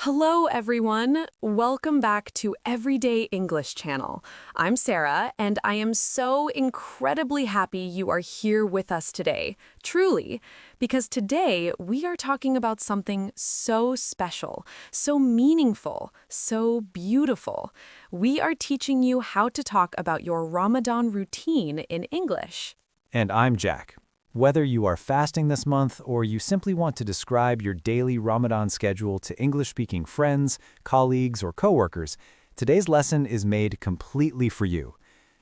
Hello, everyone. Welcome back to Everyday English Channel. I'm Sarah, and I am so incredibly happy you are here with us today. Truly, because today we are talking about something so special, so meaningful, so beautiful. We are teaching you how to talk about your Ramadan routine in English. And I'm Jack. Whether you are fasting this month or you simply want to describe your daily Ramadan schedule to English-speaking friends, colleagues, or coworkers, today's lesson is made completely for you.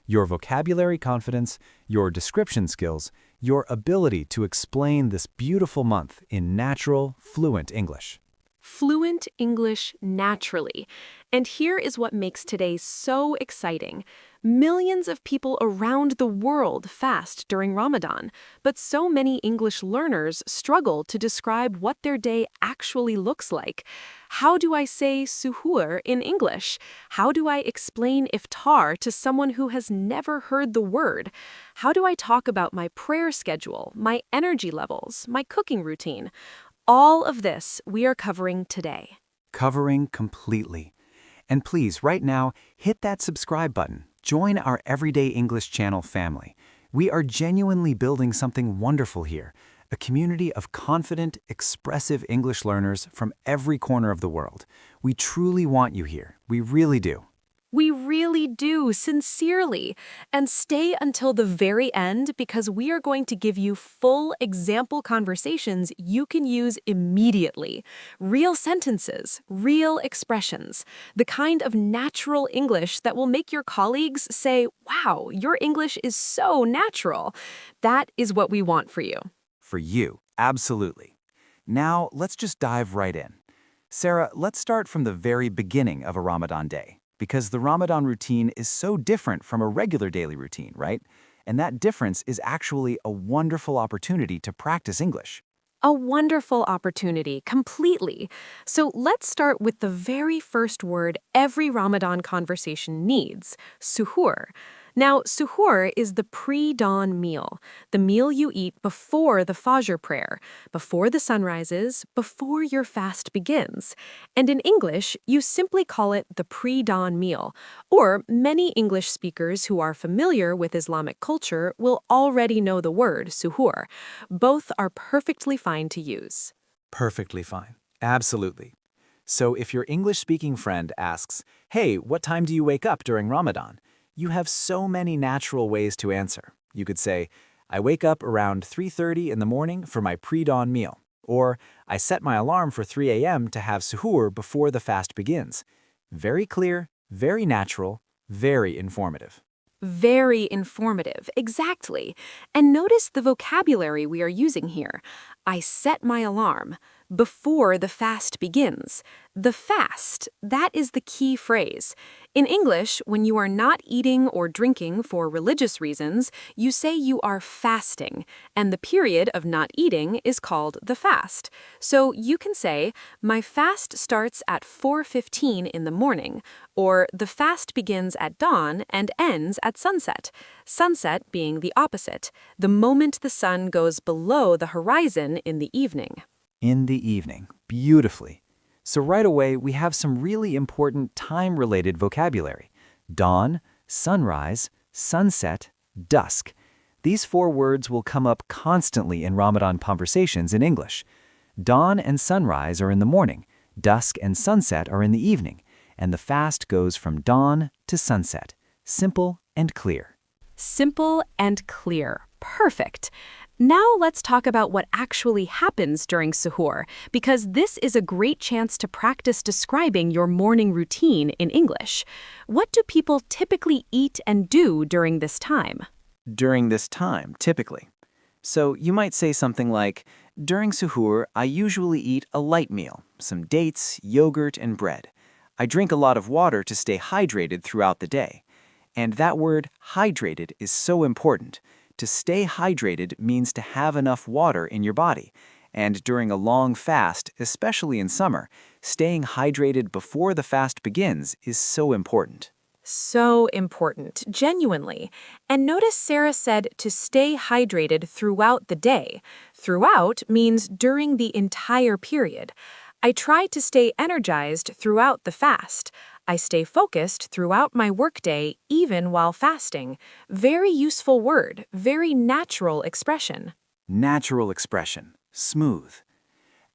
Your vocabulary confidence, your description skills, your ability to explain this beautiful month in natural, fluent English. Fluent English naturally. And here is what makes today so exciting. Millions of people around the world fast during Ramadan, but so many English learners struggle to describe what their day actually looks like. How do I say suhoor in English? How do I explain iftar to someone who has never heard the word? How do I talk about my prayer schedule, my energy levels, my cooking routine? All of this we are covering today. Covering completely. And please, right now, hit that subscribe button. Join our Everyday English Channel family. We are genuinely building something wonderful here, a community of confident, expressive English learners from every corner of the world. We truly want you here. We really do. We really do, sincerely. And stay until the very end because we are going to give you full example conversations you can use immediately. Real sentences, real expressions, the kind of natural English that will make your colleagues say, "Wow, your English is so natural." That is what we want for you. For you, absolutely. Now, let's just dive right in. Sarah, let's start from the very beginning of a Ramadan day, because the Ramadan routine is so different from a regular daily routine, right? And that difference is actually a wonderful opportunity to practice English. A wonderful opportunity, completely. So let's start with the very first word every Ramadan conversation needs, suhoor. Now, suhoor is the pre-dawn meal, the meal you eat before the Fajr prayer, before the sun rises, before your fast begins. And in English, you simply call it the pre-dawn meal, or many English speakers who are familiar with Islamic culture will already know the word suhoor. Both are perfectly fine to use. Perfectly fine. Absolutely. So if your English-speaking friend asks, "Hey, what time do you wake up during Ramadan?" you have so many natural ways to answer. You could say, "I wake up around 3:30 in the morning for my pre-dawn meal," or "I set my alarm for 3 a.m. to have suhoor before the fast begins." Very clear, very natural, very informative. Very informative, exactly. And notice the vocabulary we are using here. I set my alarm before the fast begins. The fast, that is the key phrase. In English, when you are not eating or drinking for religious reasons, you say you are fasting, and the period of not eating is called the fast. So you can say, my fast starts at 4:15 in the morning, or the fast begins at dawn and ends at sunset. Sunset being the opposite, the moment the sun goes below the horizon in the evening. In the evening. Beautifully. So right away, we have some really important time-related vocabulary. Dawn, sunrise, sunset, dusk. These 4 words will come up constantly in Ramadan conversations in English. Dawn and sunrise are in the morning, dusk and sunset are in the evening, and the fast goes from dawn to sunset. Simple and clear. Simple and clear. Perfect. Now let's talk about what actually happens during suhoor, because this is a great chance to practice describing your morning routine in English. What do people typically eat and do during this time? During this time, typically. So you might say something like, "During suhoor, I usually eat a light meal, some dates, yogurt, and bread. I drink a lot of water to stay hydrated throughout the day." And that word, hydrated, is so important. To stay hydrated means to have enough water in your body. And during a long fast, especially in summer, staying hydrated before the fast begins is so important. So important, genuinely. And notice Sarah said to stay hydrated throughout the day. Throughout means during the entire period. I try to stay energized throughout the fast. I stay focused throughout my workday, even while fasting. Very useful word, very natural expression. Natural expression. Smooth.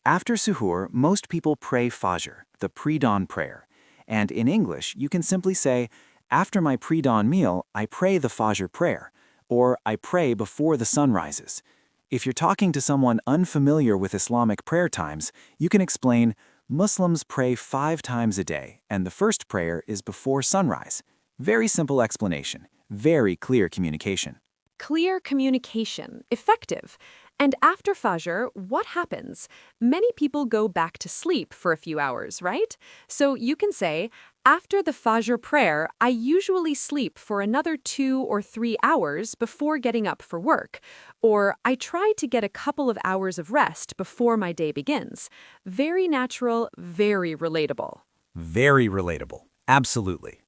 After suhoor, most people pray fajr, the pre-dawn prayer. And in English, you can simply say, after my pre-dawn meal, I pray the fajr prayer, or I pray before the sun rises. If you're talking to someone unfamiliar with Islamic prayer times, you can explain, Muslims pray 5 times a day, and the first prayer is before sunrise. Very simple explanation, very clear communication. Clear communication, effective. And after Fajr, what happens? Many people go back to sleep for a few hours, right? So you can say, after the Fajr prayer, I usually sleep for another 2 or 3 hours before getting up for work. Or I try to get a couple of hours of rest before my day begins. Very natural, very relatable. Very relatable. Absolutely.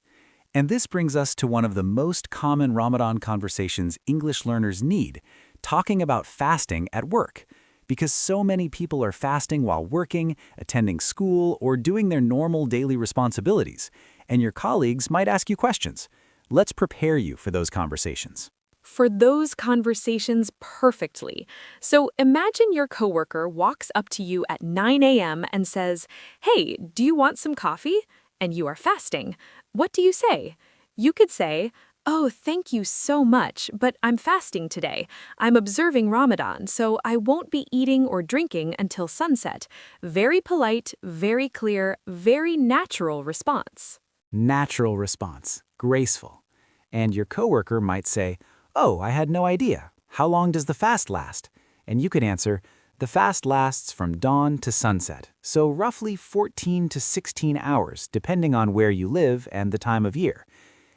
And this brings us to one of the most common Ramadan conversations English learners need, talking about fasting at work. Because so many people are fasting while working, attending school, or doing their normal daily responsibilities, and your colleagues might ask you questions. Let's prepare you for those conversations. For those conversations perfectly. So imagine your coworker walks up to you at 9 a.m. and says, "Hey, do you want some coffee?" And you are fasting. What do you say? You could say, "Oh, thank you so much, but I'm fasting today. I'm observing Ramadan, so I won't be eating or drinking until sunset." Very polite, very clear, very natural response. Natural response. Graceful. And your coworker might say, "Oh, I had no idea. How long does the fast last?" And you could answer, "The fast lasts from dawn to sunset, so roughly 14 to 16 hours, depending on where you live and the time of year."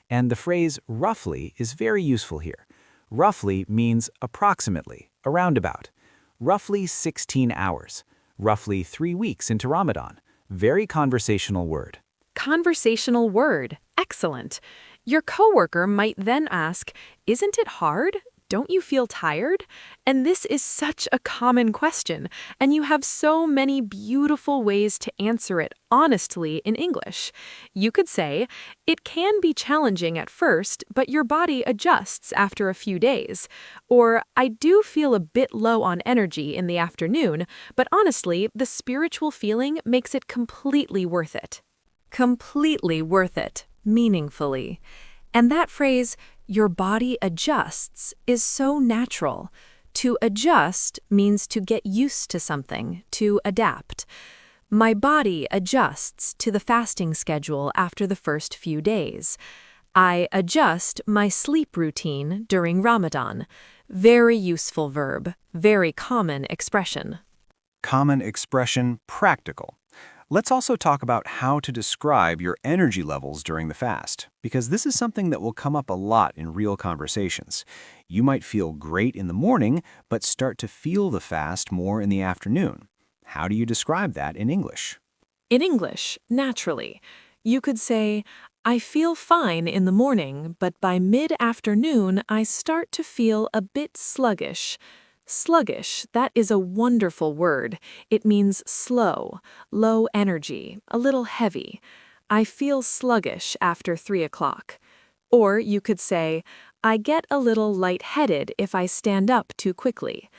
And the phrase roughly is very useful here. Roughly means approximately, around about. Roughly 16 hours. Roughly 3 weeks into Ramadan. Very conversational word. Conversational word. Excellent. Your coworker might then ask, "Isn't it hard? Don't you feel tired?" And this is such a common question, and you have so many beautiful ways to answer it honestly in English. You could say, "It can be challenging at first, but your body adjusts after a few days." Or, "I do feel a bit low on energy in the afternoon, but honestly, the spiritual feeling makes it completely worth it." Completely worth it, meaningfully. And that phrase, "your body adjusts," is so natural. To adjust means to get used to something, to adapt. My body adjusts to the fasting schedule after the first few days. I adjust my sleep routine during Ramadan. Very useful verb, very common expression. Common expression, practical. Let's also talk about how to describe your energy levels during the fast, because this is something that will come up a lot in real conversations. You might feel great in the morning, but start to feel the fast more in the afternoon. How do you describe that in English? In English, naturally, you could say, "I feel fine in the morning, but by mid-afternoon I start to feel a bit sluggish." Sluggish, that is a wonderful word. It means slow, low energy, a little heavy. I feel sluggish after 3 o'clock. Or you could say, "I get a little lightheaded if I stand up too quickly."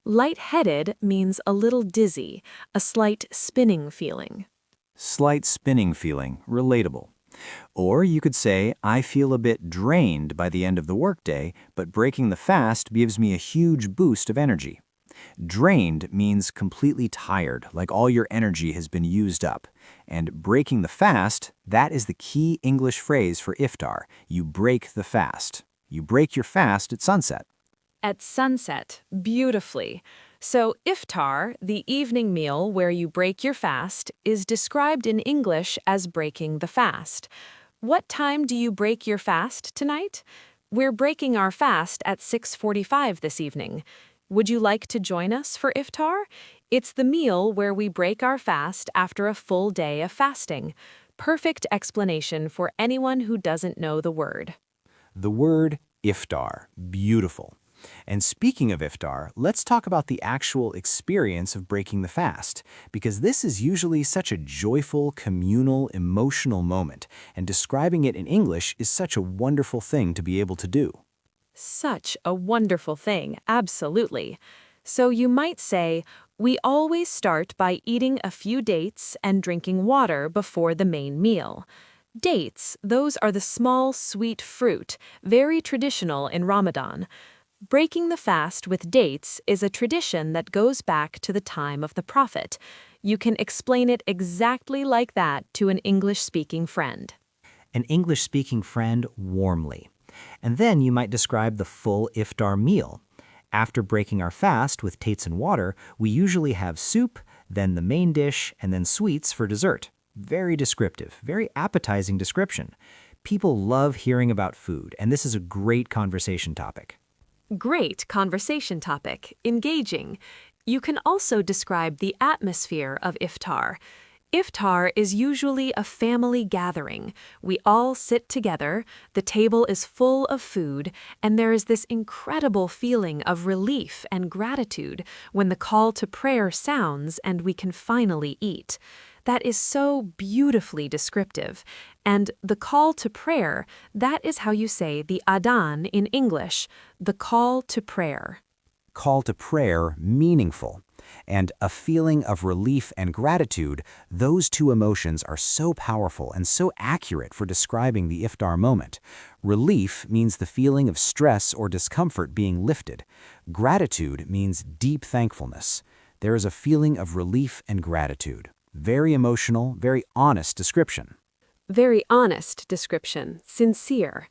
Lightheaded means a little dizzy, a slight spinning feeling. Slight spinning feeling, relatable. Or you could say, I feel a bit drained by the end of the workday, but breaking the fast gives me a huge boost of energy. Drained means completely tired, like all your energy has been used up. And breaking the fast, that is the key English phrase for iftar. You break the fast. You break your fast at sunset. At sunset, beautifully. So iftar, the evening meal where you break your fast, is described in English as breaking the fast. What time do you break your fast tonight? We're breaking our fast at 6:45 this evening. Would you like to join us for iftar? It's the meal where we break our fast after a full day of fasting. Perfect explanation for anyone who doesn't know the word. The word iftar, beautiful. And speaking of iftar, let's talk about the actual experience of breaking the fast, because this is usually such a joyful, communal, emotional moment, and describing it in English is such a wonderful thing to be able to do. Such a wonderful thing, absolutely. So you might say, we always start by eating a few dates and drinking water before the main meal. Dates, those are the small, sweet fruit, very traditional in Ramadan. Breaking the fast with dates is a tradition that goes back to the time of the Prophet. You can explain it exactly like that to an English-speaking friend. An English-speaking friend warmly. And then you might describe the full iftar meal. After breaking our fast with dates and water, we usually have soup, then the main dish, and then sweets for dessert. Very descriptive, very appetizing description. People love hearing about food, and this is a great conversation topic. Great conversation topic, engaging. You can also describe the atmosphere of iftar. Iftar is usually a family gathering. We all sit together, the table is full of food, and there is this incredible feeling of relief and gratitude when the call to prayer sounds and we can finally eat. That is so beautifully descriptive. And the call to prayer, that is how you say the adhan in English, the call to prayer. Call to prayer, meaningful. And a feeling of relief and gratitude, those two emotions are so powerful and so accurate for describing the iftar moment. Relief means the feeling of stress or discomfort being lifted. Gratitude means deep thankfulness. There is a feeling of relief and gratitude. Very emotional, very honest description. Very honest description, sincere.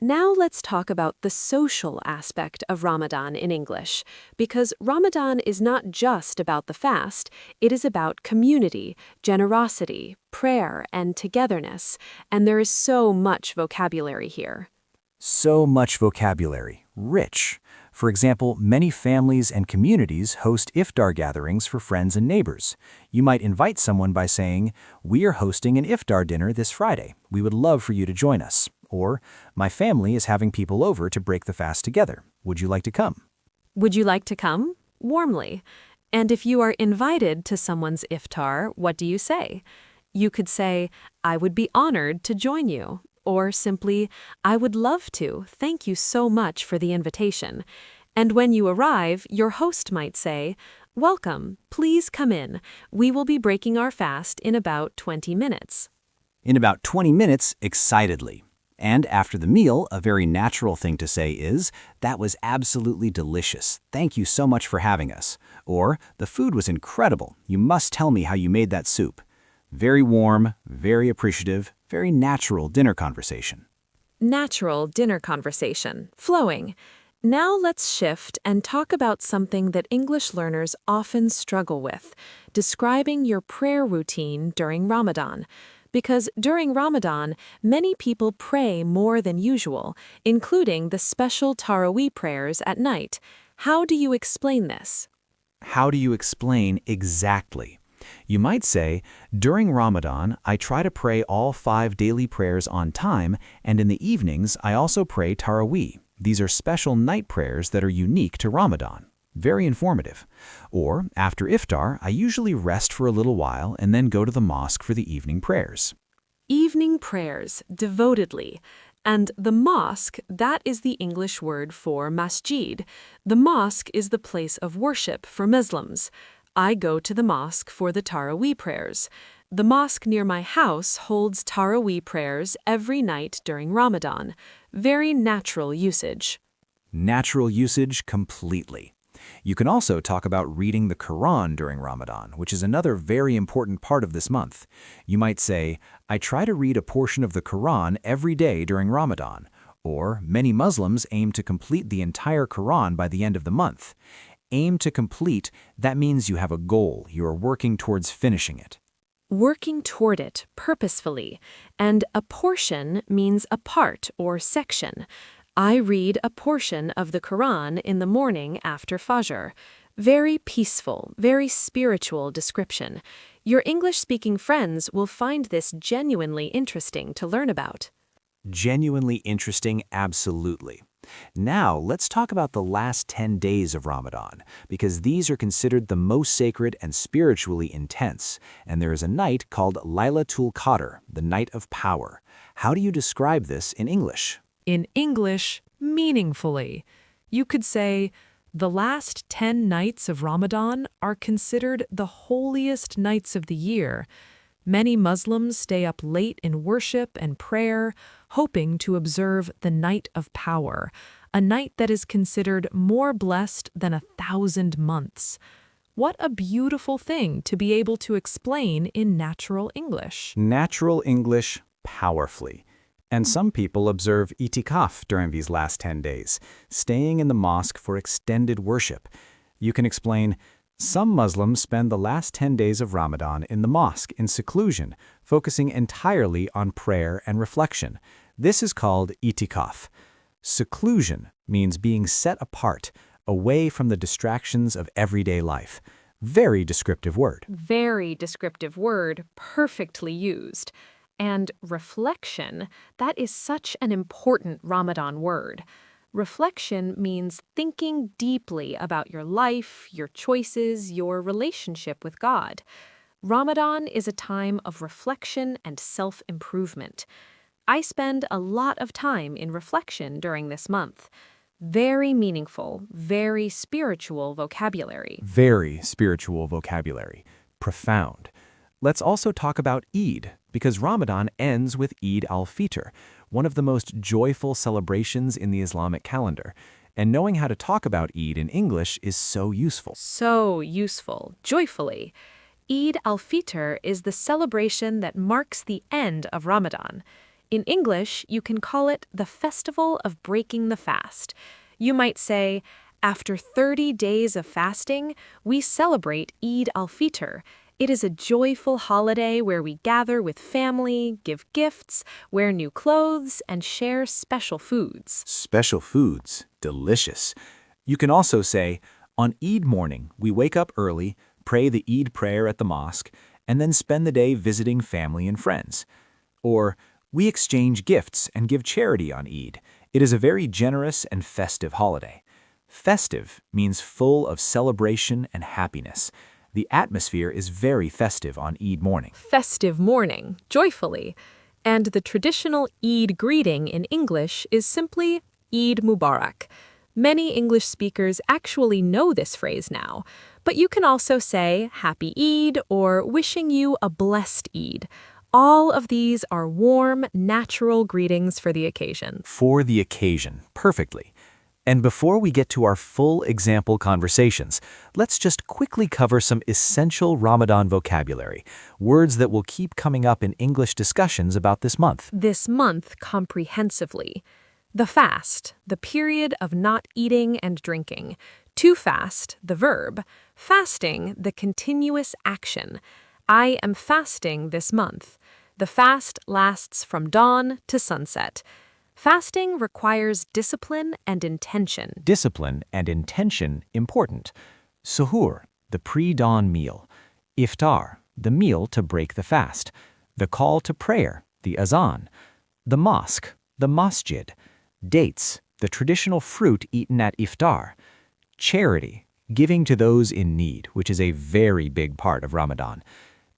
Now let's talk about the social aspect of Ramadan in English, because Ramadan is not just about the fast, it is about community, generosity, prayer, and togetherness, and there is so much vocabulary here. So much vocabulary, rich. For example, many families and communities host iftar gatherings for friends and neighbors. You might invite someone by saying, "We are hosting an iftar dinner this Friday. We would love for you to join us." Or, "My family is having people over to break the fast together. Would you like to come?" Would you like to come? Warmly. And if you are invited to someone's iftar, what do you say? You could say, I would be honored to join you. Or simply, I would love to. Thank you so much for the invitation. And when you arrive, your host might say, Welcome, please come in. We will be breaking our fast in about 20 minutes. In about 20 minutes, excitedly. And after the meal, a very natural thing to say is, "That was absolutely delicious. Thank you so much for having us." Or, "The food was incredible. You must tell me how you made that soup." Very warm, very appreciative, very natural dinner conversation. Natural dinner conversation, flowing. Now let's shift and talk about something that English learners often struggle with, describing your prayer routine during Ramadan. Because during Ramadan, many people pray more than usual, including the special Taraweeh prayers at night. How do you explain this? How do you explain exactly? You might say, during Ramadan, I try to pray all 5 daily prayers on time, and in the evenings, I also pray Taraweeh. These are special night prayers that are unique to Ramadan. Very informative. Or, after iftar, I usually rest for a little while and then go to the mosque for the evening prayers. Evening prayers, devotedly. And the mosque, that is the English word for masjid. The mosque is the place of worship for Muslims. I go to the mosque for the Taraweeh prayers. The mosque near my house holds Taraweeh prayers every night during Ramadan. Very natural usage. Natural usage completely. You can also talk about reading the Quran during Ramadan, which is another very important part of this month. You might say, I try to read a portion of the Quran every day during Ramadan. Or, many Muslims aim to complete the entire Quran by the end of the month. Aim to complete, that means you have a goal, you are working towards finishing it. Working toward it purposefully. And a portion means a part or section. I read a portion of the Quran in the morning after Fajr. Very peaceful, very spiritual description. Your English-speaking friends will find this genuinely interesting to learn about. Genuinely interesting, absolutely. Now, let's talk about the last 10 days of Ramadan, because these are considered the most sacred and spiritually intense, and there is a night called Laylatul Qadr, the night of power. How do you describe this in English? In English, meaningfully. You could say, the last 10 nights of Ramadan are considered the holiest nights of the year. Many Muslims stay up late in worship and prayer, hoping to observe the night of power, a night that is considered more blessed than 1,000 months. What a beautiful thing to be able to explain in natural English. Natural English, powerfully. And some people observe itikaf during these last 10 days, staying in the mosque for extended worship. You can explain, some Muslims spend the last 10 days of Ramadan in the mosque in seclusion, focusing entirely on prayer and reflection. This is called itikaf. Seclusion means being set apart, away from the distractions of everyday life. Very descriptive word. Very descriptive word, perfectly used. And reflection, that is such an important Ramadan word. Reflection means thinking deeply about your life, your choices, your relationship with God. Ramadan is a time of reflection and self-improvement. I spend a lot of time in reflection during this month. Very meaningful, very spiritual vocabulary. Very spiritual vocabulary. Profound. Let's also talk about Eid, because Ramadan ends with Eid al-Fitr, one of the most joyful celebrations in the Islamic calendar. And knowing how to talk about Eid in English is so useful. So useful, joyfully. Eid al-Fitr is the celebration that marks the end of Ramadan. In English, you can call it the festival of breaking the fast. You might say, after 30 days of fasting, we celebrate Eid al-Fitr. It is a joyful holiday where we gather with family, give gifts, wear new clothes, and share special foods. Special foods. Delicious. You can also say, on Eid morning, we wake up early, pray the Eid prayer at the mosque, and then spend the day visiting family and friends. Or, we exchange gifts and give charity on Eid. It is a very generous and festive holiday. Festive means full of celebration and happiness. The atmosphere is very festive on Eid morning. Festive morning, joyfully. And the traditional Eid greeting in English is simply Eid Mubarak. Many English speakers actually know this phrase now, but you can also say Happy Eid or wishing you a blessed Eid. All of these are warm, natural greetings for the occasion. For the occasion, perfectly. And before we get to our full example conversations, let's just quickly cover some essential Ramadan vocabulary, words that will keep coming up in English discussions about this month. This month comprehensively. The fast, the period of not eating and drinking. To fast, the verb. Fasting, the continuous action. I am fasting this month. The fast lasts from dawn to sunset. Fasting requires discipline and intention. Discipline and intention important. Suhoor, the pre-dawn meal. Iftar, the meal to break the fast. The call to prayer, the azan. The mosque, the masjid. Dates, the traditional fruit eaten at iftar. Charity, giving to those in need, which is a very big part of Ramadan.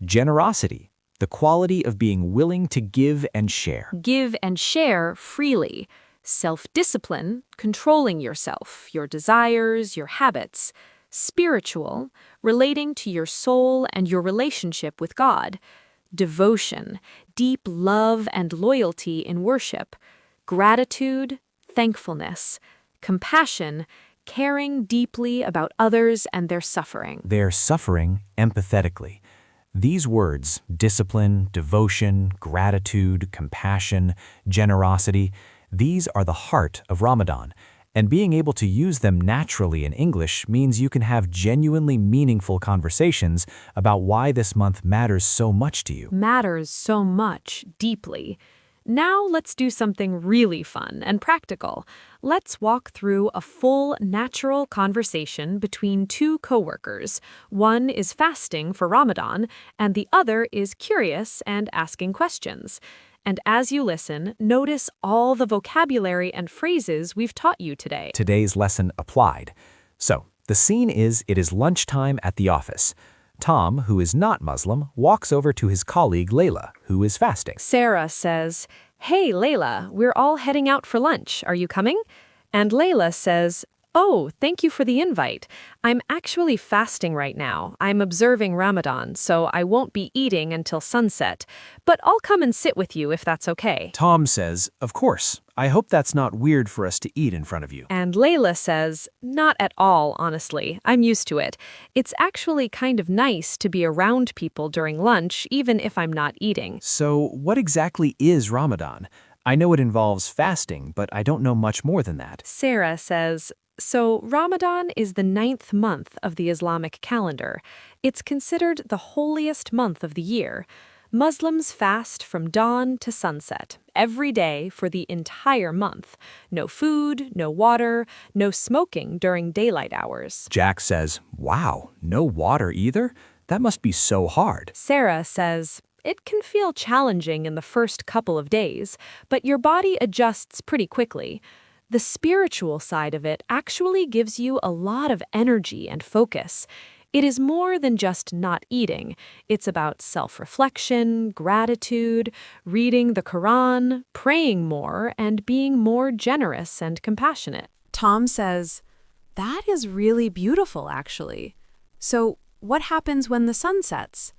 Generosity, the quality of being willing to give and share. Give and share freely. Self-discipline, controlling yourself, your desires, your habits. Spiritual, relating to your soul and your relationship with God. Devotion, deep love and loyalty in worship. Gratitude, thankfulness. Compassion, caring deeply about others and their suffering. Their suffering empathetically. These words, discipline, devotion, gratitude, compassion, generosity, these are the heart of Ramadan. And being able to use them naturally in English means you can have genuinely meaningful conversations about why this month matters so much to you. Matters so much, deeply. Now let's do something really fun and practical. Let's walk through a full, natural conversation between two coworkers. One is fasting for Ramadan, and the other is curious and asking questions. And as you listen, notice all the vocabulary and phrases we've taught you today. Today's lesson applied. So, the scene is it is lunchtime at the office. Tom, who is not Muslim, walks over to his colleague Layla, who is fasting. Sarah says, "Hey, Layla, we're all heading out for lunch. Are you coming?" And Layla says, "Oh, thank you for the invite. I'm actually fasting right now. I'm observing Ramadan, so I won't be eating until sunset. But I'll come and sit with you if that's okay." Tom says, "Of course. I hope that's not weird for us to eat in front of you." And Layla says, "Not at all, honestly. I'm used to it. It's actually kind of nice to be around people during lunch, even if I'm not eating." So, what exactly is Ramadan? I know it involves fasting, but I don't know much more than that. Sarah says, "So Ramadan is the 9th month of the Islamic calendar. It's considered the holiest month of the year. Muslims fast from dawn to sunset, every day for the entire month. No food, no water, no smoking during daylight hours." Jack says, "Wow, no water either? That must be so hard." Sarah says, "It can feel challenging in the first couple of days, but your body adjusts pretty quickly. The spiritual side of it actually gives you a lot of energy and focus. It is more than just not eating. It's about self-reflection, gratitude, reading the Quran, praying more, and being more generous and compassionate." Tom says, "That is really beautiful, actually. So what happens when the sun sets?"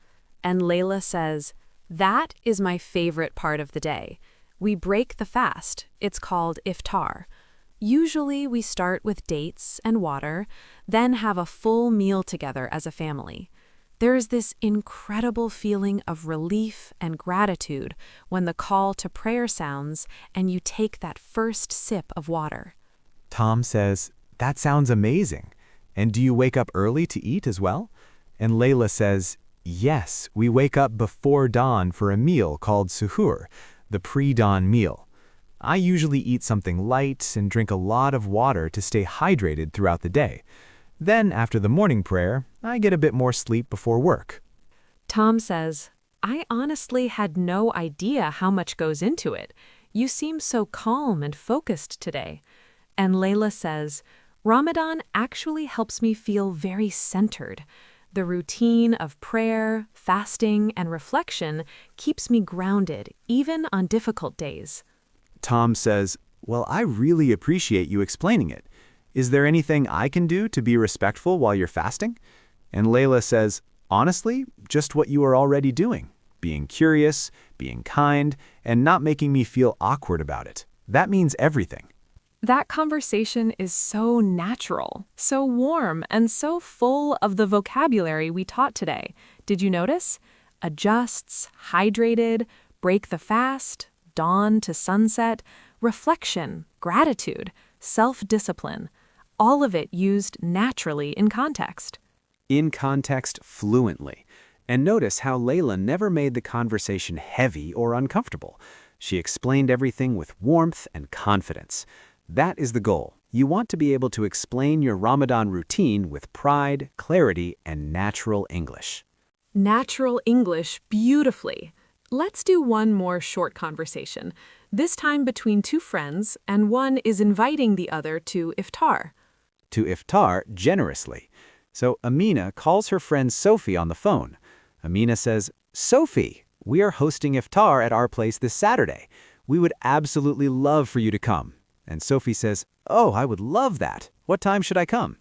And Layla says, "That is my favorite part of the day. We break the fast. It's called Iftar. Usually we start with dates and water, then have a full meal together as a family. There is this incredible feeling of relief and gratitude when the call to prayer sounds and you take that first sip of water." Tom says, "That sounds amazing. And do you wake up early to eat as well?" And Layla says, "Yes, we wake up before dawn for a meal called Suhoor, the pre-dawn meal. I usually eat something light and drink a lot of water to stay hydrated throughout the day. Then, after the morning prayer, I get a bit more sleep before work." Tom says, "I honestly had no idea how much goes into it. You seem so calm and focused today." And Layla says, "Ramadan actually helps me feel very centered. The routine of prayer, fasting, and reflection keeps me grounded, even on difficult days." Tom says, "Well, I really appreciate you explaining it. Is there anything I can do to be respectful while you're fasting?" And Layla says, "Honestly, just what you are already doing. Being curious, being kind, and not making me feel awkward about it. That means everything." That conversation is so natural, so warm, and so full of the vocabulary we taught today. Did you notice? Adjusts, hydrated, break the fast, dawn to sunset, reflection, gratitude, self-discipline. All of it used naturally in context. In context, fluently. And notice how Layla never made the conversation heavy or uncomfortable. She explained everything with warmth and confidence. That is the goal. You want to be able to explain your Ramadan routine with pride, clarity, and natural English. Natural English beautifully. Let's do one more short conversation, this time between two friends, and one is inviting the other to iftar. To iftar generously. So Amina calls her friend Sophie on the phone. Amina says, "Sophie, we are hosting iftar at our place this Saturday. We would absolutely love for you to come." And Sophie says, "Oh, I would love that. What time should I come?"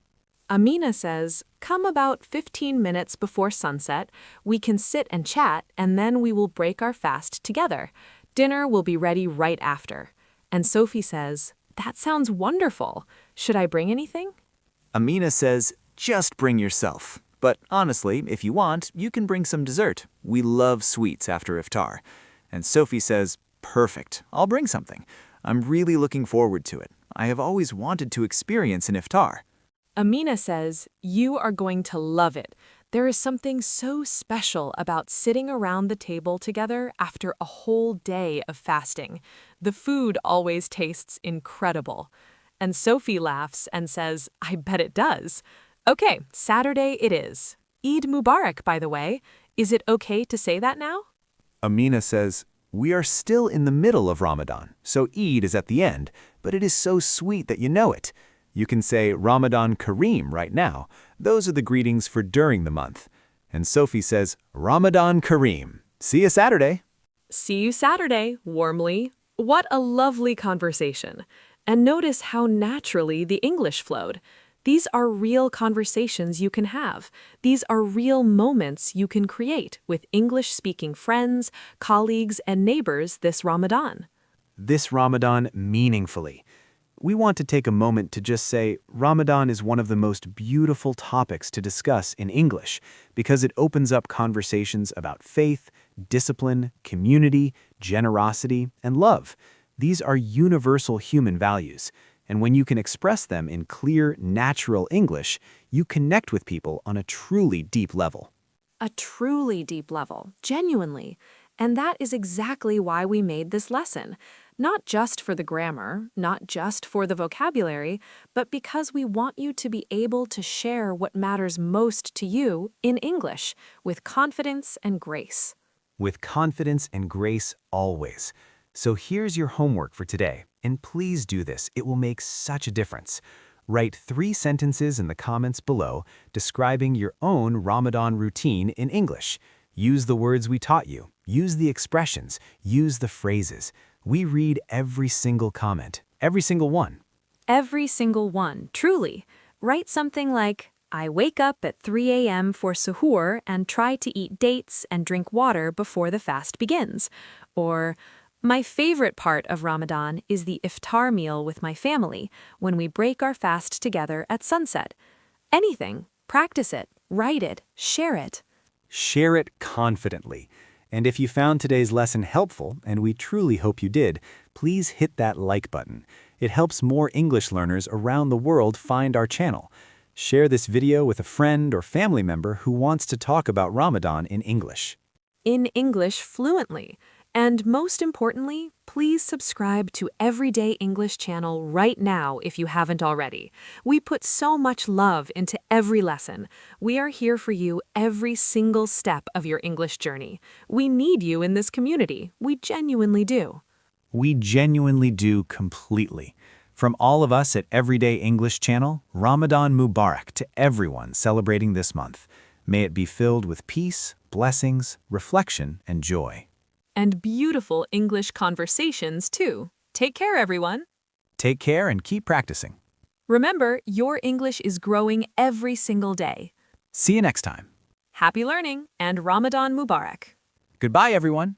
Amina says, "Come about 15 minutes before sunset. We can sit and chat, and then we will break our fast together. Dinner will be ready right after." And Sophie says, "That sounds wonderful. Should I bring anything?" Amina says, "Just bring yourself. But honestly, if you want, you can bring some dessert. We love sweets after iftar." And Sophie says, "Perfect. I'll bring something. I'm really looking forward to it. I have always wanted to experience an iftar." Amina says, "You are going to love it. There is something so special about sitting around the table together after a whole day of fasting. The food always tastes incredible." And Sophie laughs and says, "I bet it does." Okay, Saturday it is. Eid Mubarak, by the way. Is it okay to say that now? Amina says, We are still in the middle of Ramadan, so Eid is at the end, but it is so sweet that you know it. You can say Ramadan Kareem right now. Those are the greetings for during the month. And Sophie says, Ramadan Kareem. See you Saturday. See you Saturday, warmly. What a lovely conversation. And notice how naturally the English flowed. These are real conversations you can have. These are real moments you can create with English-speaking friends, colleagues, and neighbors this Ramadan. This Ramadan meaningfully. We want to take a moment to just say Ramadan is one of the most beautiful topics to discuss in English because it opens up conversations about faith, discipline, community, generosity, and love. These are universal human values, and when you can express them in clear, natural English, you connect with people on a truly deep level. A truly deep level, genuinely. And that is exactly why we made this lesson. Not just for the grammar, not just for the vocabulary, but because we want you to be able to share what matters most to you in English with confidence and grace. With confidence and grace always. So here's your homework for today, and please do this. It will make such a difference. Write 3 sentences in the comments below describing your own Ramadan routine in English. Use the words we taught you. Use the expressions. Use the phrases. We read every single comment, every single one. Every single one, truly. Write something like, I wake up at 3 a.m. for suhoor and try to eat dates and drink water before the fast begins. Or, my favorite part of Ramadan is the iftar meal with my family when we break our fast together at sunset. Anything. Practice it. Write it. Share it. Share it confidently. And if you found today's lesson helpful, and we truly hope you did, please hit that like button. It helps more English learners around the world find our channel. Share this video with a friend or family member who wants to talk about Ramadan in English. In English fluently. And most importantly, please subscribe to Everyday English channel right now if you haven't already. We put so much love into every lesson. We are here for you every single step of your English journey. We need you in this community. We genuinely do. We genuinely do completely. From all of us at Everyday English channel, Ramadan Mubarak to everyone celebrating this month. May it be filled with peace, blessings, reflection, and joy. And beautiful English conversations, too. Take care, everyone. Take care and keep practicing. Remember, your English is growing every single day. See you next time. Happy learning and Ramadan Mubarak. Goodbye, everyone.